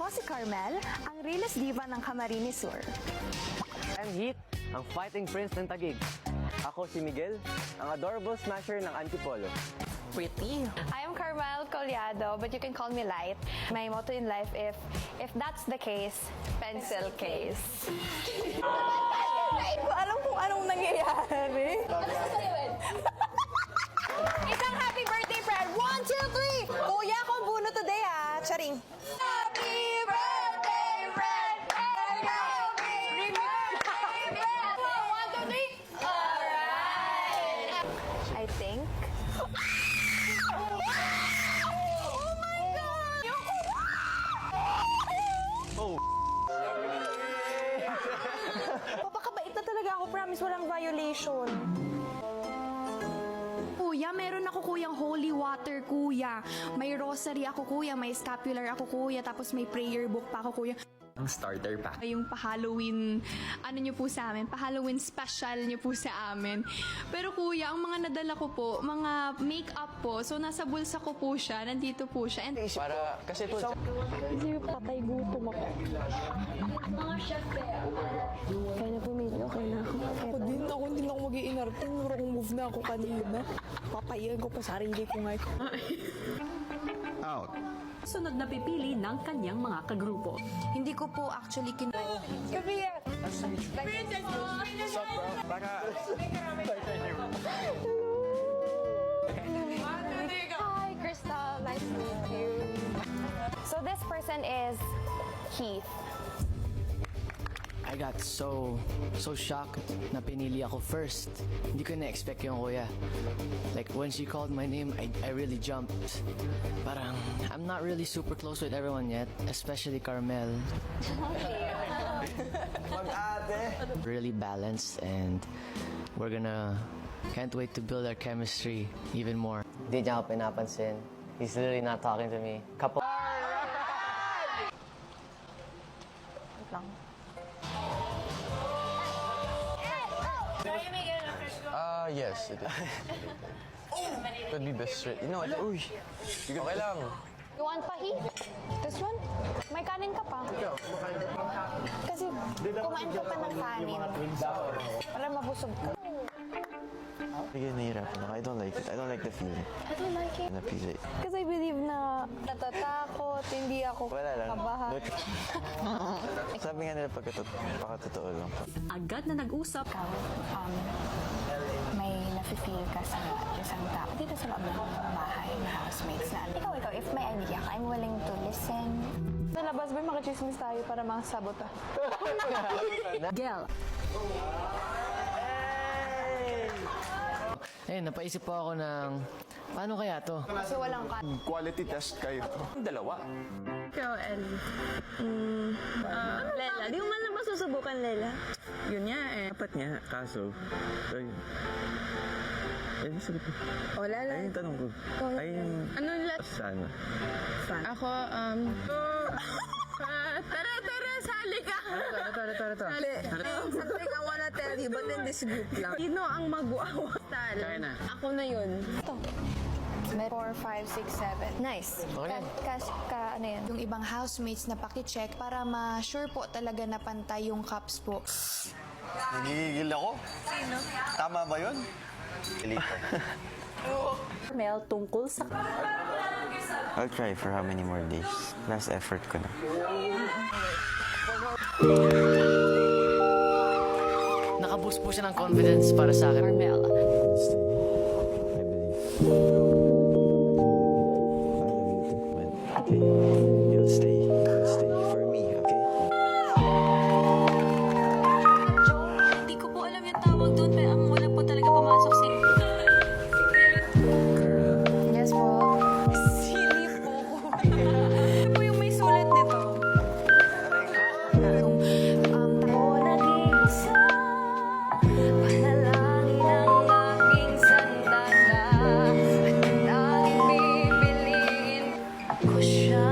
si Carmel, ang realest diva ng Camarines Sur. I'm Heath, ang fighting prince ng Taguig. Ako si Miguel, ang adorable smasher ng Antipolo. Pretty. I am Carmel Collado, but you can call me Light. My motto in life, if that's the case, pencil case. Hindi ko alam kung anong nangyayari. Isang happy birthday, friend! 1, 2, 3! Kuya, ako ang buno today, ah! Charing! Happy birthday, friend! Happy birthday, friend! 1, 2, 3! Alright! I think... Oh my God! Papakabait na talaga ako, promise, walang violation. Kuya, meron ako kuyang holy water, kuya. May rosary ako, kuya. May scapular ako, kuya. Tapos may prayer book pa ako, kuya. Ang starter pa. Yung pa-Halloween, ano nyo po sa amin, pa-Halloween special nyo po sa amin. Pero kuya, ang mga nadala ko po, mga makeup po, so nasa bulsa ko po siya, nandito po siya. And Para, kasi po, Kasi patay gutom ako. Kaya na pumili, okay na ako. Hindi na ako mag-iinarte. Nuro kong move na ako kanina. Papayan ko pa sarili ko ngayon. Out. Sunod na pipili ng kanyang mga kagrupo. hindi ko po actually Hi, Crystal. Nice to meet you. So this person is Keith. I got so shocked na pinili ako first. Hindi ko na-expect yung kuya. Like, when she called my name, I really jumped. Parang, I'm not really super close with everyone yet, especially Carmel. Really balanced, and can't wait to build our chemistry even more. Hindi niya ako pinapansin. He's literally not talking to me. Couple... yes, it is. Could be best friend. You know, uy, okay lang. You want pa, Heath? This one? May kanin ka pa. Kasi kumain ka pa ng kanin. Para mabusog ka. Sige, nahihirapan ako. I don't like it. I don't like the feeling. I don't like it. Napili. Because I believe na natatakot, hindi ako Wala lang. kabahan. Sabi nga nila pagkatotoo lang. Agad na nag-usap. Ikaw, may nafe-feel ka sa isang tao dito sa loob ng bahay na housemates na. Ikaw, if may idea ka, I'm willing to listen. Sa labas ba, makachismis tayo para makasabota? Gel. Eh, napaisip po ako ng, paano kaya to? Kasi walang ka. Quality test kayo. Dalawa. Ikaw, Ellie. Lela, di mo man lang masusubukan, Lela. Yun nga eh. Dapat nga, kaso. Ay, sagot ko. O, Lela. Ay, yung tanong ko. Ay, yung... Ano lahat? Saan? Ako, tara, sali ka. Ito. Something I wanna tell you, but in this group lang. Sino ang mag-uawa? Kaya na. Ako na yun. May 4, 5, 6, 7. Nice. Okay. Ano yan? yung ibang housemates na pakicheck para ma-sure po talaga na pantay yung cups po. Nagigigil ako. Sino? Tama ba yun? Mel tungkol sa I'll try for how many more days. Last effort ko na. Nakaboost po siya ng confidence para sa akin. Carmel. I believe. Okay. You'll stay. You'll stay for me, okay? Hindi ko po alam yung tawag doon, pero ang wala po talaga pumasok si... Yes po. Silly po ko. Ano po yung may sulat nito? Ako nag-iisa, panalangin ang aking sandata. Nang bibilingin ko siya.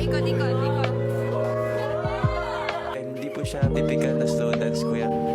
Ikot. Hindi po siya typical na students, kuya.